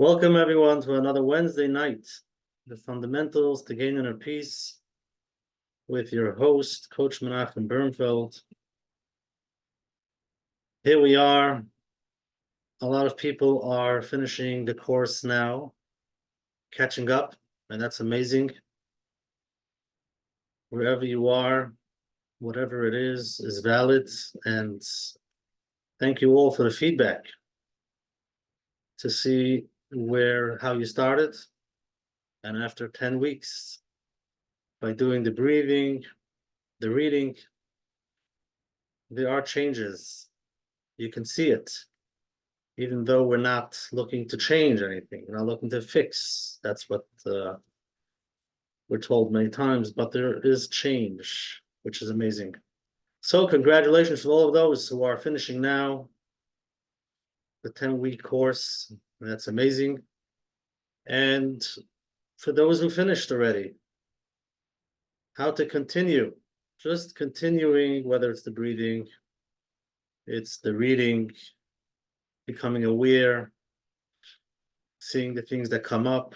Welcome everyone to another Wednesday night, the fundamentals to gain inner peace with your host, Coach Menachem Bernfeld. Here we are. A lot of people are finishing the course now, catching up, and that's amazing. Wherever you are, whatever it is valid, and thank you all for the feedback to see how you started. And after 10 weeks, by doing the breathing, the reading, there are changes. You can see it, even though we're not looking to change anything. We're not looking to fix. That's what we're told many times, but there is change, which is amazing. So congratulations to all of those who are finishing now the 10-week course. That's amazing. And for those who finished already, how to continue. Just continuing, whether it's the breathing, it's the reading, becoming aware, seeing the things that come up.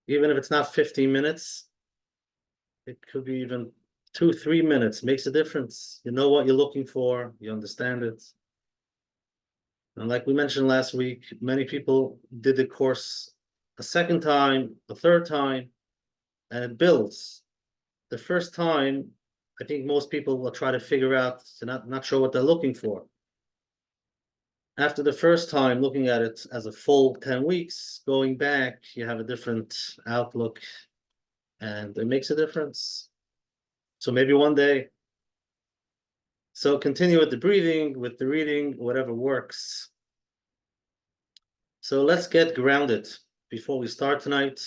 Even if it's not 15 minutes, it could be even 2-3 minutes, makes a difference. You know what you're looking for, you understand it. And like we mentioned last week, many people did the course a second time, a third time, and it builds. The first time, I think most people will try to figure out, not sure what they're looking for. After the first time, looking at it as a full 10 weeks, going back, you have a different outlook, and it makes a difference. So maybe one day. So continue with the breathing, with the reading, whatever works. So let's get grounded before we start tonight.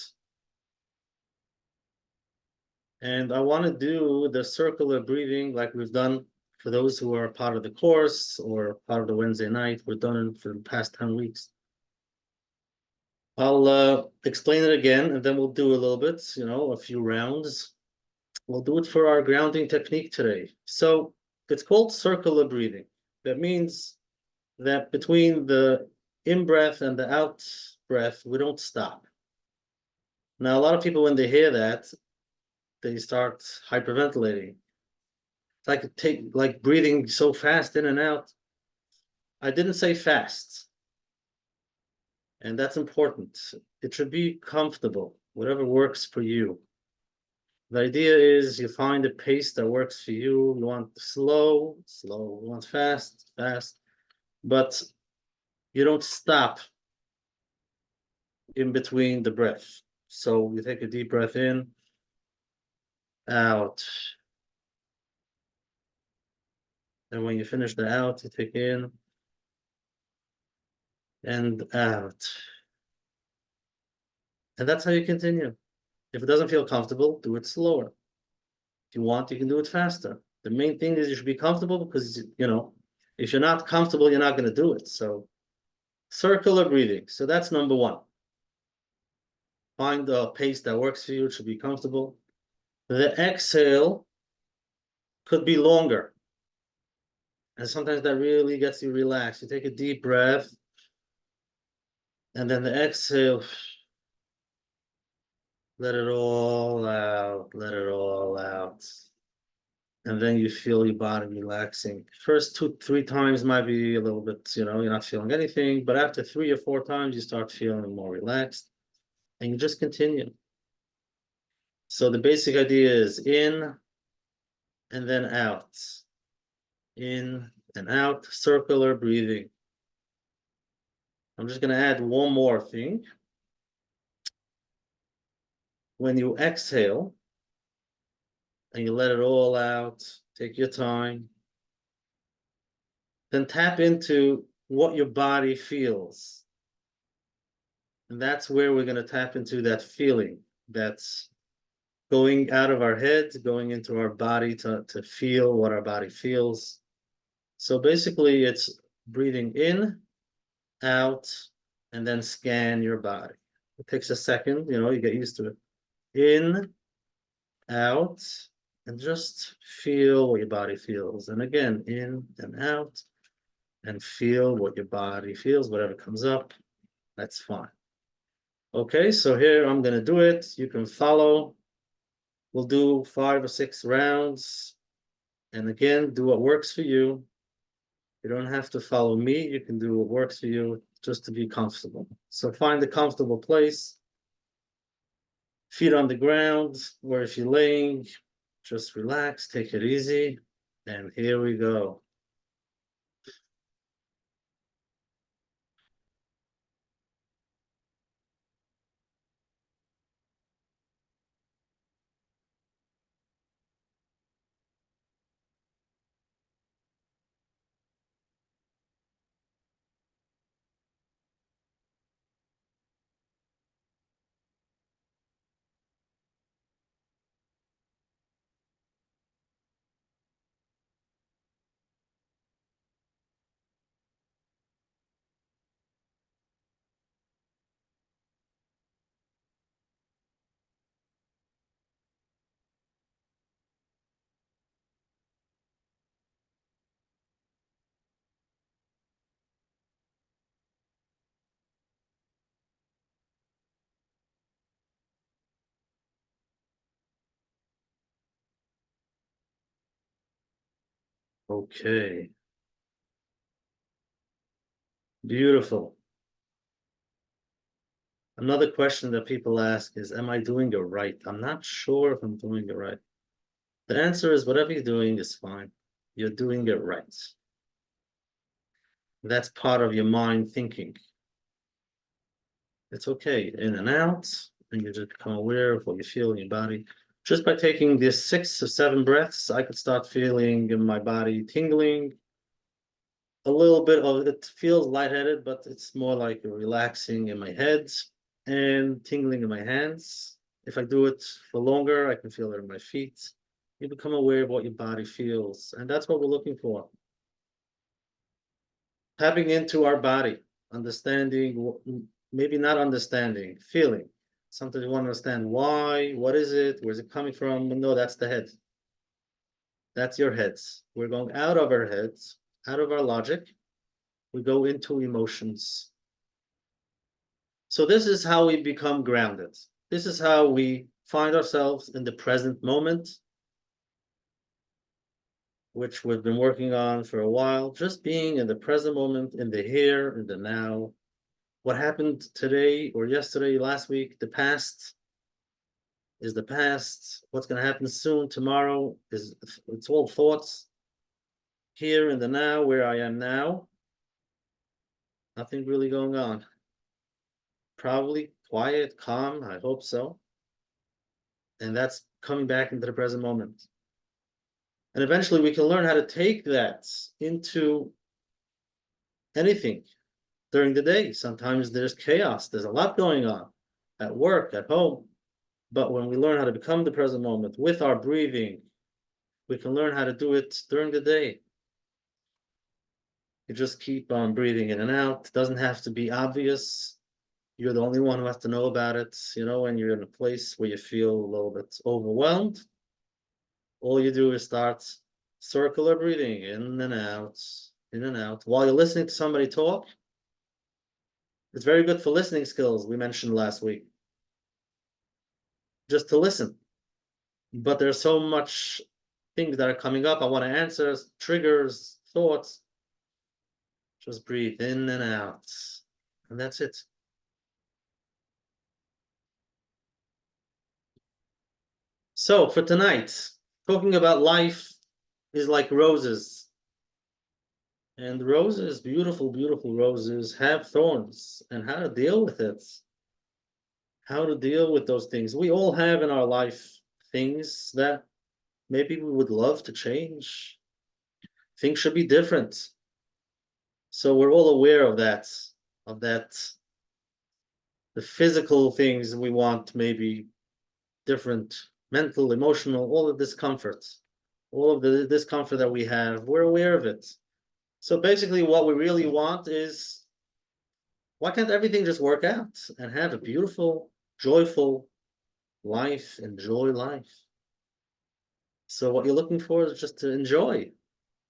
And I want to do the circular breathing like we've done for those who are part of the course or part of the Wednesday night. We've done it for the past 10 weeks. I'll explain it again, and then we'll do a little bit, a few rounds. We'll do it for our grounding technique today. So it's called circular breathing. That means that between the in-breath and the out-breath, we don't stop. Now, a lot of people, when they hear that, they start hyperventilating. It's like breathing so fast in and out. I didn't say fast. And that's important. It should be comfortable, whatever works for you. The idea is you find a pace that works for you. You want slow, slow. You want fast, fast. But you don't stop in between the breath. So you take a deep breath in, out. And when you finish the out, you take in and out. And that's how you continue. If it doesn't feel comfortable, do it slower. If you want, you can do it faster. The main thing is you should be comfortable because, if you're not comfortable, you're not going to do it. So circular breathing. So that's number one. Find a pace that works for you. It should be comfortable. The exhale could be longer. And sometimes that really gets you relaxed. You take a deep breath. And then the exhale, let it all out, let it all out. And then you feel your body relaxing. First 2-3 times might be a little bit, you're not feeling anything. But after 3 or 4 times, you start feeling more relaxed. And you just continue. So the basic idea is in and then out. In and out, circular breathing. I'm just going to add one more thing. When you exhale and you let it all out, take your time, then tap into what your body feels. And that's where we're going to tap into that feeling that's going out of our head, going into our body to feel what our body feels. So basically, it's breathing in, out, and then scan your body. It takes a second, you get used to it. In, out, and just feel what your body feels. And again, in and out. and feel what your body feels, whatever comes up, that's fine. Okay, so here I'm gonna do it. You can follow. We'll do 5 or 6 rounds. And again, do what works for you. You don't have to follow me. You can do what works for you just to be comfortable. So find a comfortable place, feet on the ground, or if you're laying, just relax, take it easy. And here we go. Okay, beautiful. Another question that people ask is, am I doing it right? I'm not sure if I'm doing it right. The answer is whatever you're doing is fine. You're doing it right. That's part of your mind thinking. It's okay, in and out, and you just become aware of what you feel in your body. Just by taking these 6 or 7 breaths, I could start feeling in my body tingling. A little bit of it feels lightheaded, but it's more like relaxing in my head and tingling in my hands. If I do it for longer, I can feel it in my feet. You become aware of what your body feels, and that's what we're looking for. Tapping into our body, understanding, maybe not understanding, feeling. Sometimes you want to understand why, what is it, where's it coming from? No, that's the head. That's your heads. We're going out of our heads, out of our logic. We go into emotions. So this is how we become grounded. This is how we find ourselves in the present moment, which we've been working on for a while. Just being in the present moment, in the here, in the now. What happened today or yesterday, last week, the past is the past. What's going to happen soon, tomorrow, is it's all thoughts. Here in the now, where I am now, nothing really going on. Probably quiet, calm, I hope so. And that's coming back into the present moment. And eventually we can learn how to take that into anything during the day. Sometimes there's chaos, there's a lot going on at work, at home. But when we learn how to become the present moment with our breathing, we can learn how to do it during the day. You just keep on breathing in and out. It doesn't have to be obvious. You're the only one who has to know about it. You know, when you're in a place where you feel a little bit overwhelmed, all you do is start circular breathing in and out, in and out. While you're listening to somebody talk, it's very good for listening skills, we mentioned last week. Just to listen. But there's so much things that are coming up. I want to answer, triggers, thoughts. Just breathe in and out. And that's it. So for tonight, talking about life is like roses. And roses, beautiful, beautiful roses, have thorns, and how to deal with it. How to deal with those things. We all have in our life things that maybe we would love to change. Things should be different. So we're all aware of that, the physical things we want, maybe different, mental, emotional, all the discomforts, all of the discomfort that we have, we're aware of it. So basically, what we really want is, why can't everything just work out and have a beautiful, joyful life, enjoy life? So what you're looking for is just to enjoy.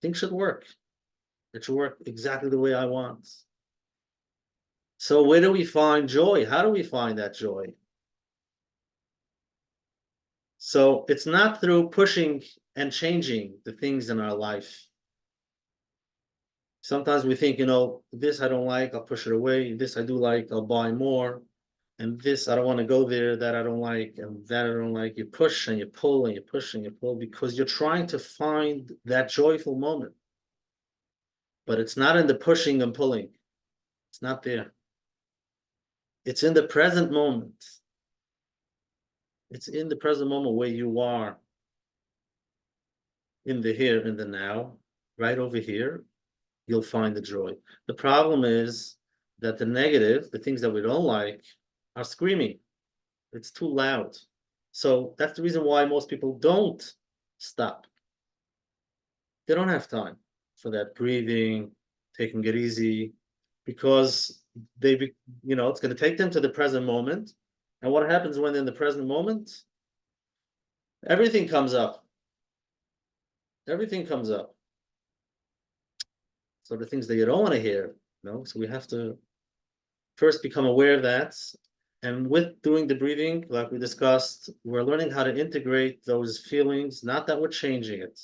Things should work. It should work exactly the way I want. So where do we find joy? How do we find that joy? So it's not through pushing and changing the things in our life. Sometimes we think, this I don't like, I'll push it away. This I do like, I'll buy more. And this I don't want to go there, that I don't like, and that I don't like. You push and you pull and you push and you pull because you're trying to find that joyful moment. But it's not in the pushing and pulling. It's not there. It's in the present moment. It's in the present moment where you are in the here, in the now, right over here. You'll find the joy. The problem is that the negative, the things that we don't like, are screaming. It's too loud. So that's the reason why most people don't stop. They don't have time for that breathing, taking it easy, because it's going to take them to the present moment. And what happens when in the present moment? Everything comes up. Everything comes up. So the things that you don't want to hear, so we have to first become aware of that. And with doing the breathing, like we discussed, we're learning how to integrate those feelings, not that we're changing it.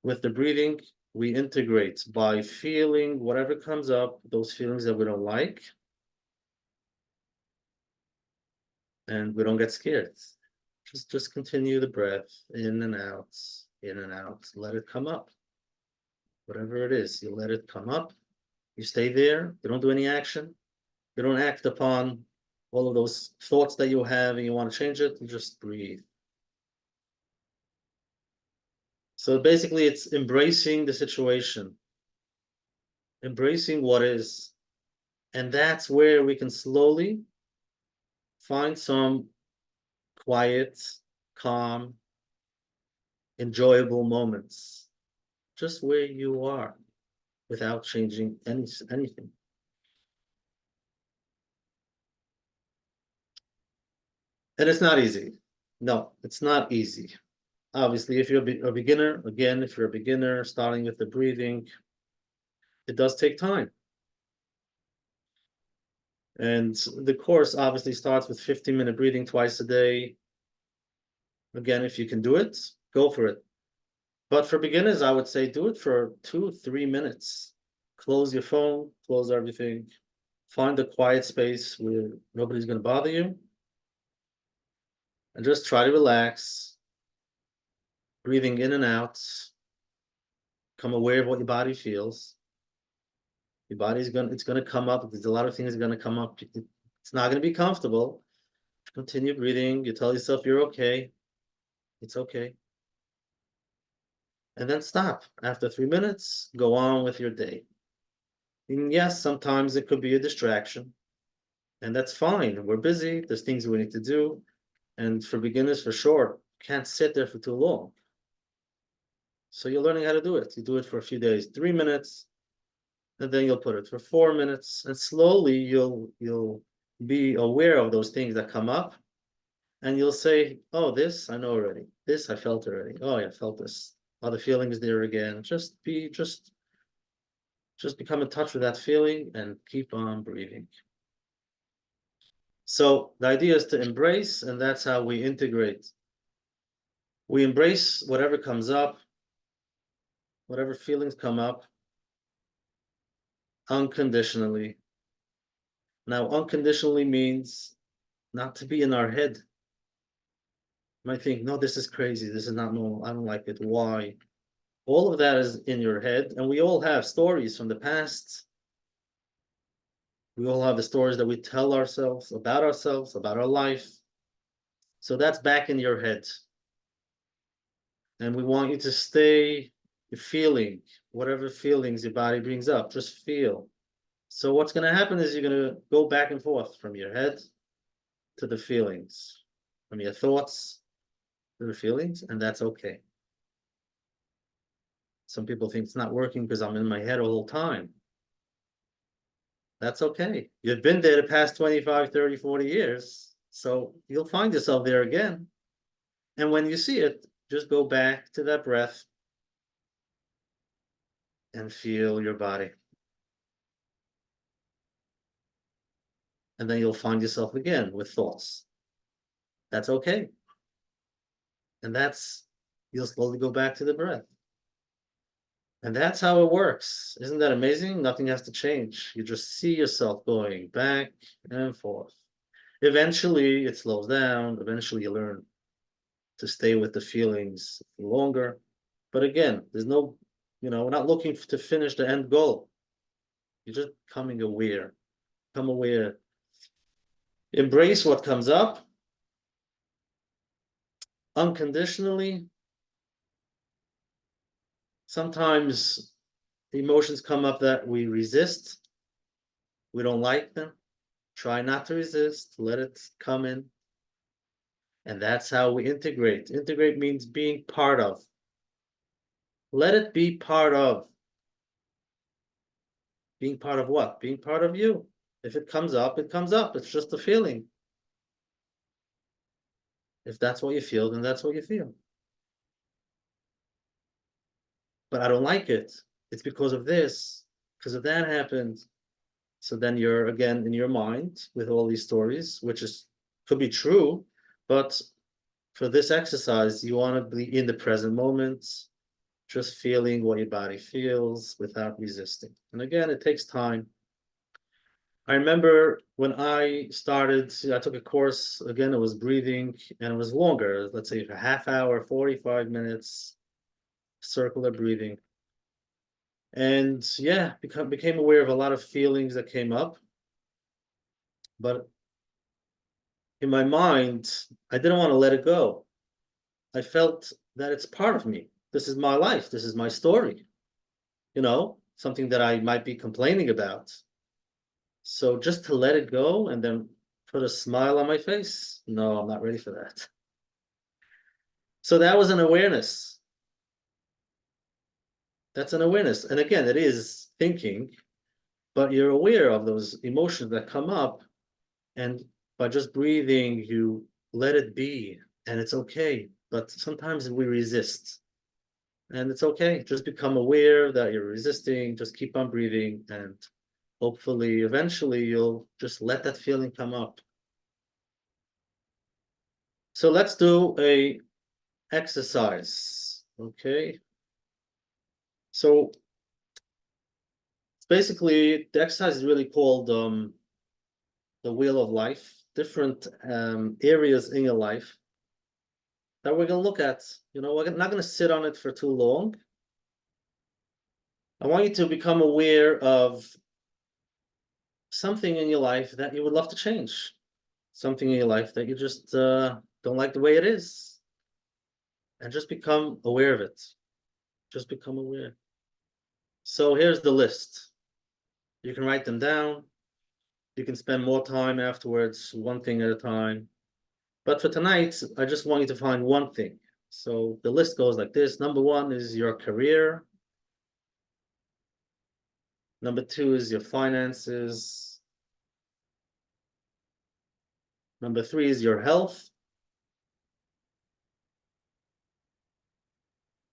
With the breathing, we integrate by feeling whatever comes up, those feelings that we don't like, and we don't get scared. Just continue the breath in and out, in and out. Let it come up. Whatever it is, you let it come up. You stay there. You don't do any action. You don't act upon all of those thoughts that you have and you want to change it. You just breathe. So basically, it's embracing the situation, embracing what is. And that's where we can slowly find some quiet, calm, enjoyable moments, just where you are without changing anything. And it's not easy. No, it's not easy. Obviously, if you're a beginner, again, if you're a beginner starting with the breathing, it does take time. And the course obviously starts with 15-minute breathing twice a day. Again, if you can do it, go for it. But for beginners, I would say do it for 2-3 minutes. Close your phone, close everything, find a quiet space where nobody's going to bother you, and just try to relax, breathing in and out. Become aware of what your body feels. Your body's it's gonna come up. There's a lot of things gonna come up. It's not gonna be comfortable. Continue breathing. You tell yourself you're okay. It's okay. And then stop. After 3 minutes, go on with your day. And yes, sometimes it could be a distraction. And that's fine. We're busy. There's things we need to do. And for beginners, for sure, can't sit there for too long. So you're learning how to do it. You do it for a few days, 3 minutes, and then you'll put it for 4 minutes, and slowly you'll be aware of those things that come up, and you'll say, "Oh, this I know already. This I felt already. Oh, yeah, I felt this. Other feelings there again." Just become in touch with that feeling and keep on breathing. So the idea is to embrace, and that's how we integrate. We embrace whatever comes up, whatever feelings come up, unconditionally. Now, unconditionally means not to be in our head. You might think, no, this is crazy. This is not normal. I don't like it. Why? All of that is in your head. And we all have stories from the past. We all have the stories that we tell ourselves, about our life. So that's back in your head. And we want you to stay feeling whatever feelings your body brings up. Just feel. So what's going to happen is you're going to go back and forth from your head to the feelings, from your thoughts to the feelings, and that's okay. Some people think it's not working because I'm in my head all the time. That's okay. You've been there the past 25, 30, 40 years, so you'll find yourself there again. And when you see it, just go back to that breath. and feel your body. And then you'll find yourself again with thoughts. That's okay. And you'll slowly go back to the breath. And that's how it works. Isn't that amazing? Nothing has to change. You just see yourself going back and forth. Eventually, it slows down. Eventually, you learn to stay with the feelings longer. But again, there's no, we're not looking to finish the end goal. You're just becoming aware. Become aware. Embrace what comes up unconditionally. Sometimes emotions come up that we resist. We don't like them. Try not to resist. Let it come in. And that's how we integrate. Integrate means being part of. Let it be part of. Being part of what? Being part of you. If it comes up, it comes up. It's just a feeling. If that's what you feel, then that's what you feel. But I don't like it. It's because of this, because of that happened. So then you're again in your mind with all these stories, which is could be true, but for this exercise, you want to be in the present moment, just feeling what your body feels without resisting. And again, it takes time. I remember when I started, I took a course, again, it was breathing and it was longer, let's say a half hour, 45 minutes, circular breathing. And yeah, became aware of a lot of feelings that came up. But in my mind, I didn't want to let it go. I felt that it's part of me. This is my life. This is my story, something that I might be complaining about. So just to let it go and then put a smile on my face, no, I'm not ready for that. So that was an awareness. That's an awareness. And again, it is thinking, but you're aware of those emotions that come up. And by just breathing, you let it be, and it's okay. But sometimes we resist, and it's okay. Just become aware that you're resisting, just keep on breathing, and hopefully, eventually, you'll just let that feeling come up. So let's do a exercise, okay? So basically, the exercise is really called the wheel of life, different areas in your life that we're going to look at. We're not going to sit on it for too long. I want you to become aware of something in your life that you would love to change, something in your life that you just don't like the way it is, and just become aware of it. Just become aware. So here's the list. You can write them down. You can spend more time afterwards, one thing at a time. But for tonight, I just want you to find one thing. So the list goes like this. Number one is your career. Number two is your finances. Number three is your health.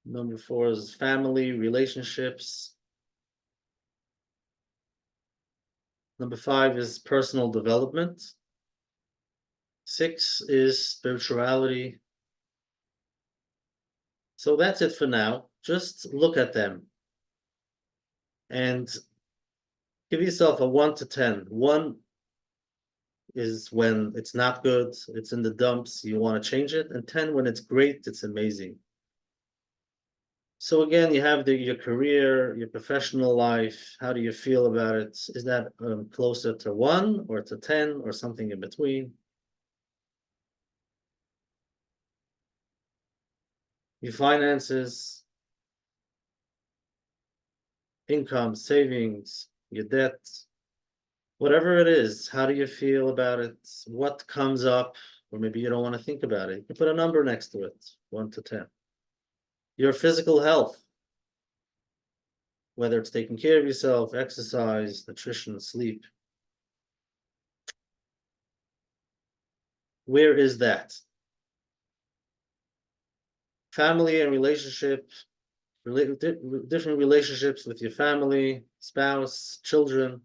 Number four is family, relationships. Number five is personal development. Six is spirituality. So that's it for now. Just look at them and give yourself a 1 to 10. 1 is when it's not good, it's in the dumps, you want to change it, and 10 when it's great, it's amazing. So again, you have your career, your professional life. How do you feel about it? Is that closer to 1 or to 10 or something in between? Your finances, income, savings, your debt, whatever it is, how do you feel about it? What comes up? Or maybe you don't want to think about it. You can put a number next to it, 1 to 10. Your physical health, whether it's taking care of yourself, exercise, nutrition, sleep. Where is that? Family and relationship, different relationships with your family, spouse, children,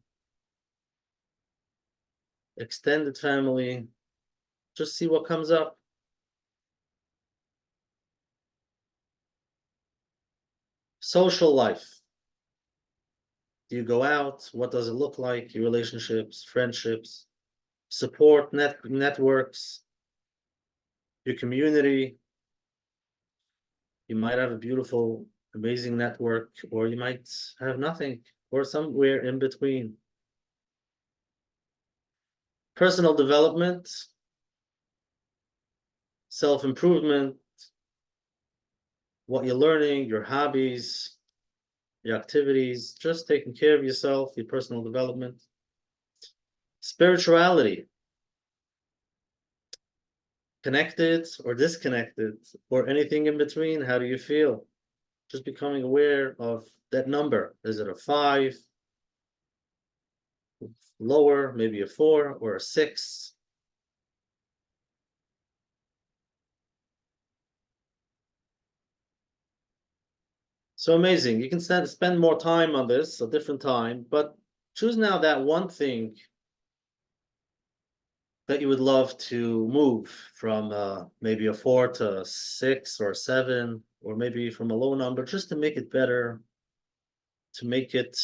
extended family. Just see what comes up. Social life. Do you go out? What does it look like? Your relationships, friendships, support networks, your community. You might have a beautiful, amazing network, or you might have nothing, or somewhere in between. Personal development, self-improvement, what you're learning, your hobbies, your activities, just taking care of yourself, your personal development. Spirituality, connected or disconnected, or anything in between. How do you feel? Just becoming aware of that number. Is it a 5, lower, maybe a 4 or a 6? So amazing. You can spend more time on this, a different time, but choose now that one thing that you would love to move from maybe a 4 to a 6 or a 7, or maybe from a low number, just to make it better, to make it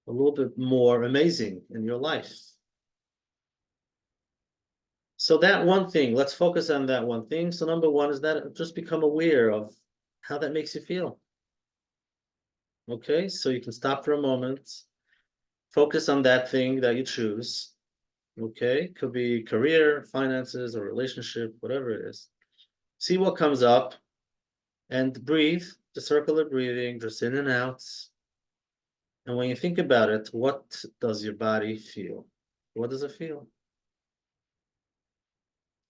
a little bit more amazing in your life. So that one thing, let's focus on that one thing. So number one is that just become aware of how that makes you feel. Okay, so you can stop for a moment, focus on that thing that you choose. Okay, could be career, finances, or relationship, whatever it is. See what comes up and breathe, the circular breathing, just in and out. And when you think about it, what does your body feel? What does it feel?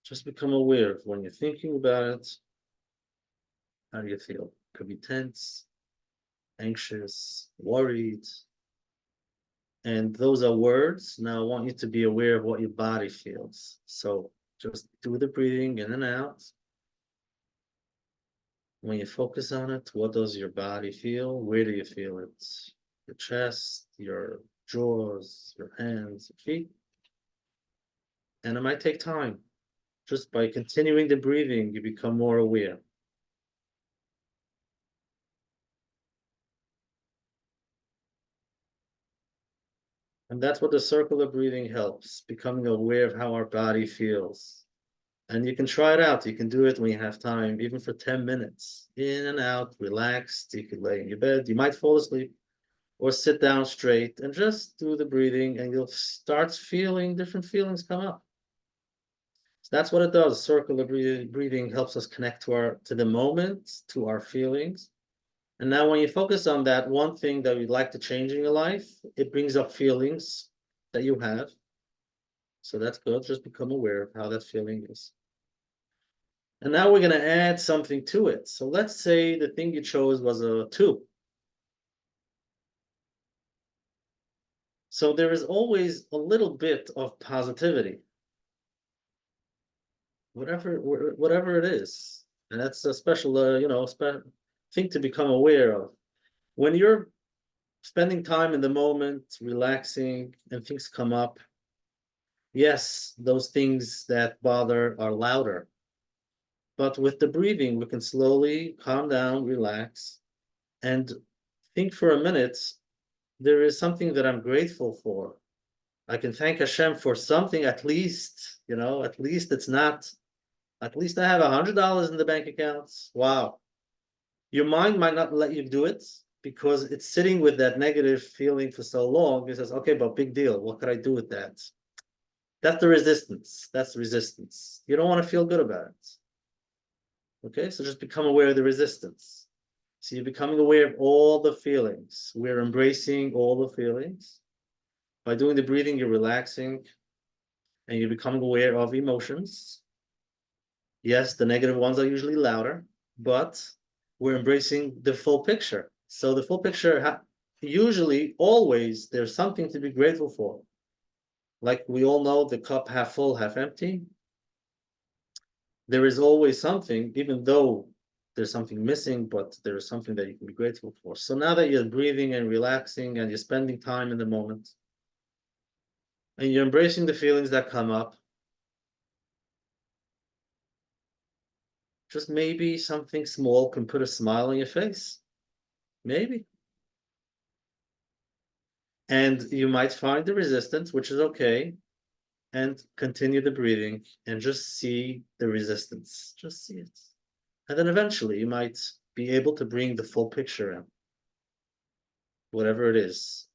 Just become aware of when you're thinking about it, how do you feel? Could be tense, anxious, worried. And those are words. Now I want you to be aware of what your body feels. So just do the breathing in and out. When you focus on it, what does your body feel? Where do you feel it? Your chest, your jaws, your hands, your feet. And it might take time. Just by continuing the breathing, you become more aware. And that's what the circular breathing helps, becoming aware of how our body feels. And you can try it out. You can do it when you have time, even for 10 minutes. In and out, relaxed. You could lay in your bed. You might fall asleep or sit down straight and just do the breathing, and you'll start feeling different feelings come up. So that's what it does. Circular breathing helps us connect to the moment, to our feelings. And now when you focus on that one thing that you'd like to change in your life, it brings up feelings that you have. So that's good. Just become aware of how that feeling is. And now we're going to add something to it. So let's say the thing you chose was a 2. So there is always a little bit of positivity, whatever it is. And that's a special, thing to become aware of. When you're spending time in the moment, relaxing, and things come up, yes, those things that bother are louder. But with the breathing, we can slowly calm down, relax, and think for a minute, there is something that I'm grateful for. I can thank Hashem for something, at least, at least it's not, at least I have $100 in the bank accounts. Wow. Your mind might not let you do it because it's sitting with that negative feeling for so long. It says, okay, but big deal. What could I do with that? That's the resistance. That's the resistance. You don't want to feel good about it. Okay, so just become aware of the resistance. So you're becoming aware of all the feelings. We're embracing all the feelings. By doing the breathing, you're relaxing and you're becoming aware of emotions. Yes, the negative ones are usually louder, but we're embracing the full picture. So the full picture, usually, always, there's something to be grateful for. Like we all know, the cup half full, half empty. There is always something, even though there's something missing, but there's something that you can be grateful for. So now that you're breathing and relaxing and you're spending time in the moment, and you're embracing the feelings that come up, just maybe something small can put a smile on your face. Maybe. And you might find the resistance, which is okay, and continue the breathing and just see the resistance. Just see it. And then eventually you might be able to bring the full picture in, whatever it is.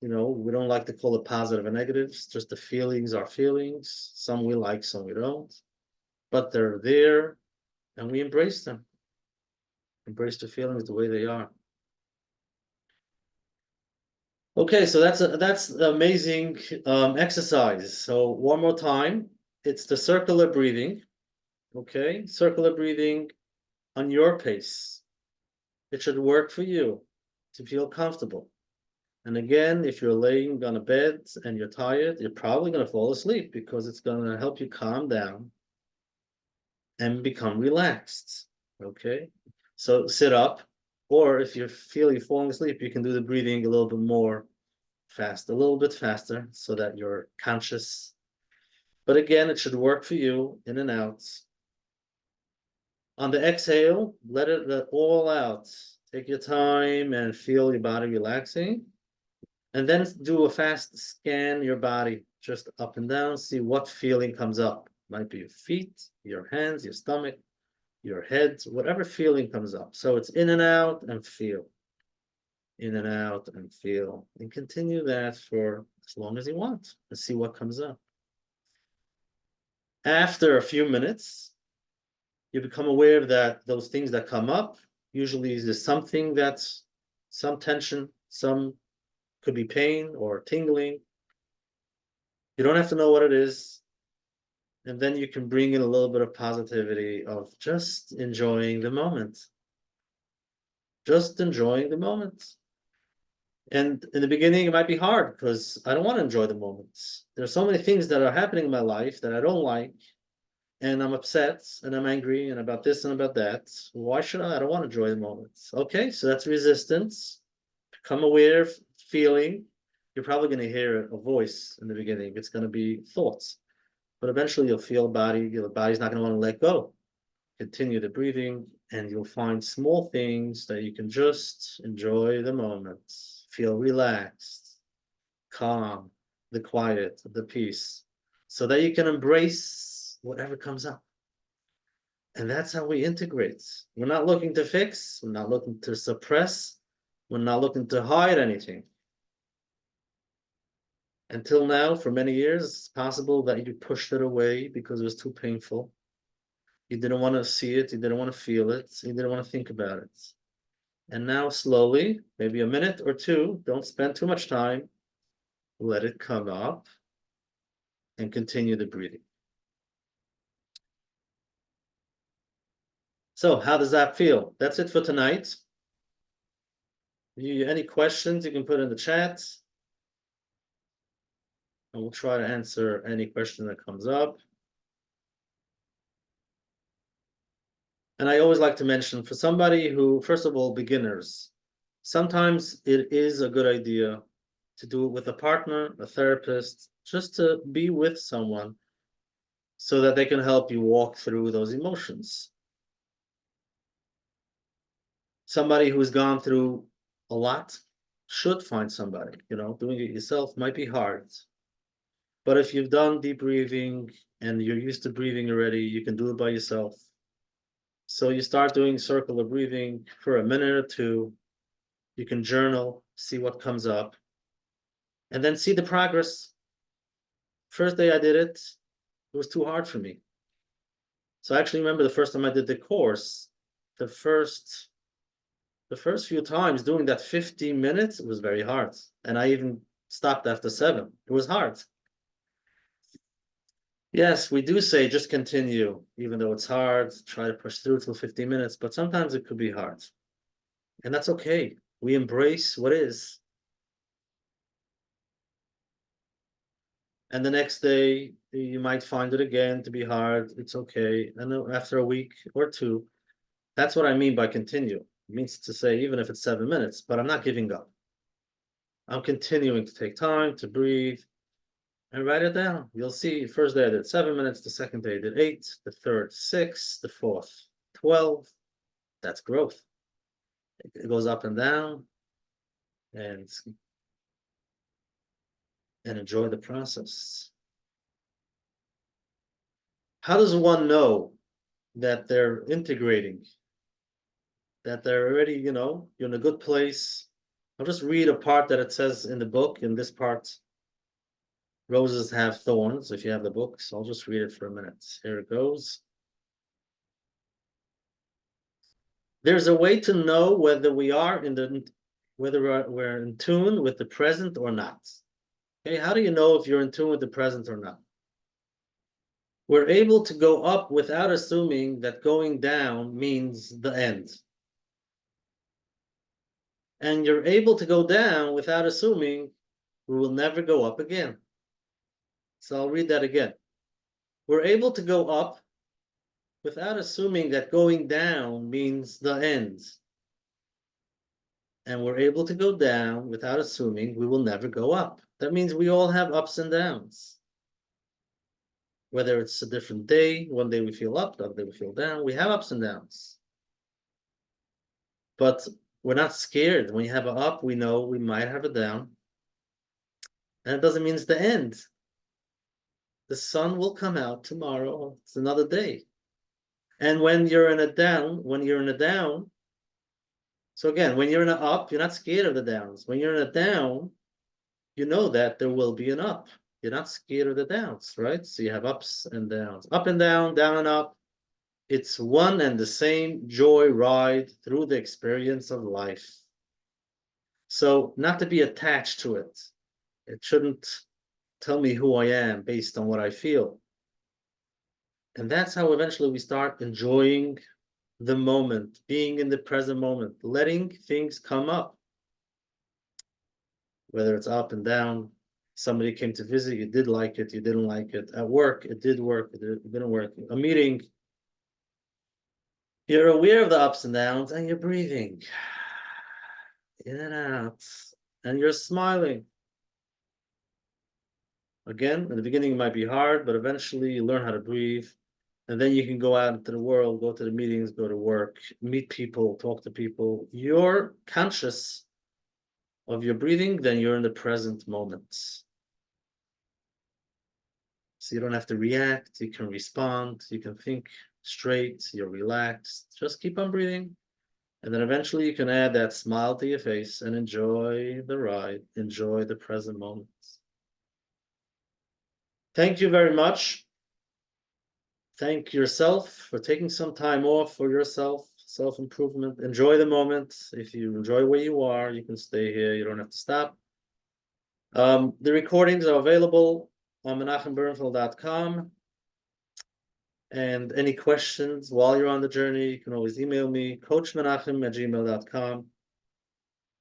We don't like to call it positive and negatives, just the feelings are feelings. Some we like, some we don't. But they're there and we embrace them. Embrace the feelings the way they are. Okay, so that's an amazing exercise. So one more time, it's the circular breathing. Okay, circular breathing on your pace. It should work for you to feel comfortable. And again, if you're laying on a bed and you're tired, you're probably going to fall asleep because it's going to help you calm down and become relaxed. Okay, so sit up, or if you feel you're falling asleep, you can do the breathing a little bit more fast, a little bit faster, so that you're conscious. But again, it should work for you, in and out. On the exhale, let it all out. Take your time and feel your body relaxing. And then do a fast scan your body, just up and down, see what feeling comes up. Might be your feet, your hands, your stomach, your head, whatever feeling comes up. So it's in and out and feel. In and out and feel. And continue that for as long as you want and see what comes up. After a few minutes, you become aware that those things that come up, usually there's something that's some tension, some could be pain or tingling. You don't have to know what it is. And then you can bring in a little bit of positivity of just enjoying the moment. Just enjoying the moment. And in the beginning, it might be hard because I don't want to enjoy the moments. There's so many things that are happening in my life that I don't like. And I'm upset and I'm angry and about this and about that. Why should I? I don't want to enjoy the moments. Okay, so that's resistance. Become aware of feeling. You're probably going to hear a voice in the beginning. It's going to be thoughts. But eventually you'll feel your body's not going to want to let go. Continue the breathing and you'll find small things that you can just enjoy the moment. Feel relaxed, calm, the quiet, the peace, so that you can embrace whatever comes up. And that's how we integrate. We're not looking to fix, we're not looking to suppress, we're not looking to hide anything. Until now, for many years, it's possible that you pushed it away because it was too painful. You didn't want to see it, you didn't want to feel it, you didn't want to think about it. And now slowly, maybe a minute or two, don't spend too much time, let it come up and continue the breathing. So how does that feel? That's it for tonight. Any questions you can put in the chat. And we'll try to answer any question that comes up. And I always like to mention for somebody who, first of all, beginners, sometimes it is a good idea to do it with a partner, a therapist, just to be with someone so that they can help you walk through those emotions. Somebody who's gone through a lot should find somebody, doing it yourself might be hard. But if you've done deep breathing and you're used to breathing already, you can do it by yourself. So you start doing circular breathing for a minute or two. You can journal, see what comes up, and then see the progress. First day I did it, it was too hard for me. So I actually remember the first time I did the course, the first few times doing that 15 minutes, it was very hard. And I even stopped after 7. It was hard. Yes, we do say just continue, even though it's hard, try to push through till 15 minutes, but sometimes it could be hard. And that's okay. We embrace what is. And the next day, you might find it again to be hard. It's okay. And then after a week or two, That's what I mean by continue. It means to say, even if it's 7 minutes, but I'm not giving up. I'm continuing to take time to breathe and write it down. You'll see, first day I did 7 minutes, the second day I did 8, the third 6, the fourth 12. That's growth. It goes up and down, and enjoy the process. How does one know that they're integrating, that they're already, you're in a good place? I'll just read a part that it says in the book. In this part, roses have thorns, if you have the book. So I'll just read it for a minute. Here it goes. There's a way to know whether we're in tune with the present or not. Okay, how do you know if you're in tune with the present or not? We're able to go up without assuming that going down means the end. And you're able to go down without assuming we will never go up again. So I'll read that again. We're able to go up without assuming that going down means the end. And we're able to go down without assuming we will never go up. That means we all have ups and downs. Whether it's a different day, one day we feel up, the other day we feel down, we have ups and downs. But we're not scared. When you have an up, we know we might have a down. And it doesn't mean it's the end. The sun will come out tomorrow. It's another day. And when you're in a down, so again, when you're in an up, you're not scared of the downs. When you're in a down, you know that there will be an up. You're not scared of the downs, right? So you have ups and downs, up and down and up. It's one and the same joy ride through the experience of life. So not to be attached to it. It shouldn't tell me who I am based on what I feel. And that's how eventually we start enjoying the moment, being in the present moment, letting things come up. Whether it's up and down, somebody came to visit, you did like it, you didn't like it. At work, it did work, it didn't work. A meeting, you're aware of the ups and downs, and you're breathing in and out, and you're smiling. Again, in the beginning, it might be hard, but eventually you learn how to breathe. And then you can go out into the world, go to the meetings, go to work, meet people, talk to people. You're conscious of your breathing, then you're in the present moment. So you don't have to react, you can respond, you can think straight, you're relaxed. Just keep on breathing. And then eventually you can add that smile to your face and enjoy the ride, enjoy the present moments. Thank you very much. Thank yourself for taking some time off for yourself, self-improvement. Enjoy the moment. If you enjoy where you are, you can stay here. You don't have to stop. The recordings are available on menachembernfeld.com. And any questions while you're on the journey, you can always email me, coachmenachem@gmail.com.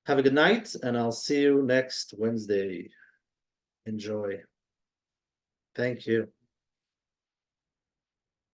Have a good night, and I'll see you next Wednesday. Enjoy. Thank you.